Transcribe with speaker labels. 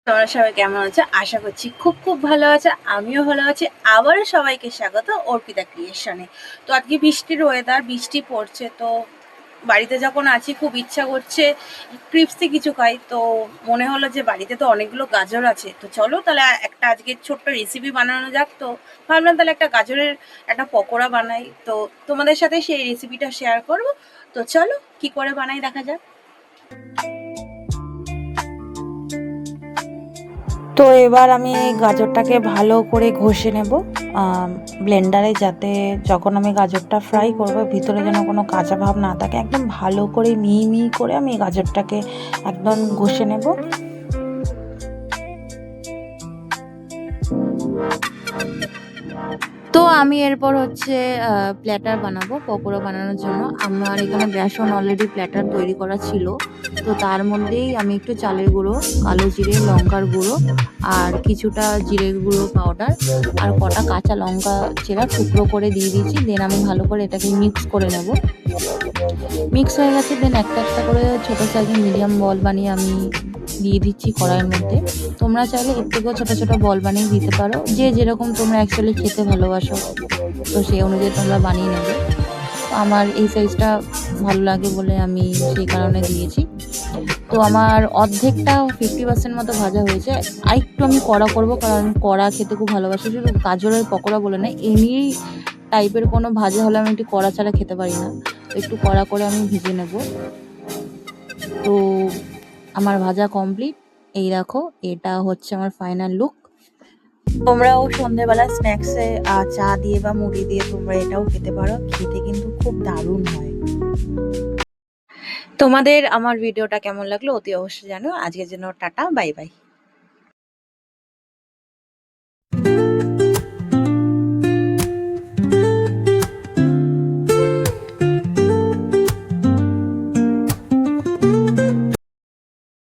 Speaker 1: তোমরা সবাই কেমন আছো? আশা করছি খুব খুব ভালো আছে। আমিও ভালো আছি। আবারও সবাইকে স্বাগত অর্পিতা ক্রিয়েশনে। তো আজকে বৃষ্টির ওয়েদার, বৃষ্টি পড়ছে। তো বাড়িতে যখন আছি খুব ইচ্ছা করছে ক্রিপসি কিছু খাই। তো মনে হলো যে বাড়িতে তো অনেকগুলো গাজর আছে, তো চলো তাহলে একটা আজকে ছোট্ট রেসিপি বানানো যাক। তো ভাবলাম তাহলে একটা গাজরের একটা পকোড়া বানাই। তো তোমাদের সাথে সেই রেসিপিটা শেয়ার করব। তো চলো কি করে বানাই দেখা যাক।
Speaker 2: তো এবার আমি গাজরটাকে ভালো করে ঘষে নেব ব্লেন্ডারে, যাতে যখন আমি গাজরটা ফ্রাই করব ভিতরে যেন কোনো কাঁচা ভাব না থাকে। একদম ভালো করে মিহি মিহি করে আমি গাজরটাকে একদম ঘষে নেব।
Speaker 3: তো আমি এরপর হচ্ছে প্ল্যাটার বানাবো পকোড়া বানানোর জন্য। আমার এখানে বেসন অলরেডি প্ল্যাটার তৈরি করা ছিল। তো তার মধ্যেই আমি একটু চালের গুঁড়ো, কালো জিরে, লঙ্কার গুঁড়ো আর কিছুটা জিরে গুঁড়ো পাউডার আর কটা কাঁচা লঙ্কা চেরা টুকরো করে দিয়ে দিয়েছি। দেন আমি ভালো করে এটাকে মিক্স করে নেব। মিক্স হয়ে গেছে, দেন একটা একটা করে ছোটো সাইজের মিডিয়াম বল বানিয়ে আমি দিয়ে দিচ্ছি কড়াইয়ের মধ্যে। তোমরা চাইলে এর থেকেও ছোটো ছোটো বল বানিয়ে দিতে পারো, যে যেরকম তোমরা অ্যাকচুয়ালি খেতে ভালোবাসো তো সেই অনুযায়ী তোমরা বানিয়ে নেবে। তো আমার এই সাইজটা ভালো লাগে বলে আমি সেই কারণে দিয়েছি। তো আমার অর্ধেকটা 50% মতো ভাজা হয়েছে। আর একটু আমি কড়া করবো, কারণ আমি কড়া খেতে খুব ভালোবাসি। শুধু গাজরের পকোড়া বলে না, এমনি টাইপের কোনো ভাজা হলে আমি একটু কড়া ছাড়া খেতে পারি না। তো একটু কড়া করে আমি ভেজে নেব। তো আমার ভাজা কমপ্লিট। এই দেখো, এটা হচ্ছে আমার ফাইনাল লুক।
Speaker 2: তোমরাও সন্ধ্যেবেলা স্ন্যাক্সে চা দিয়ে বা মুড়ি দিয়ে তোমরা এটাও খেতে পারো, খেতে কিন্তু খুব দারুণ হয়।
Speaker 1: তোমাদের আমার ভিডিওটা কেমন লাগলো অতি অবশ্যই জানো। আজকের জন্য টাটা, বাই বাই।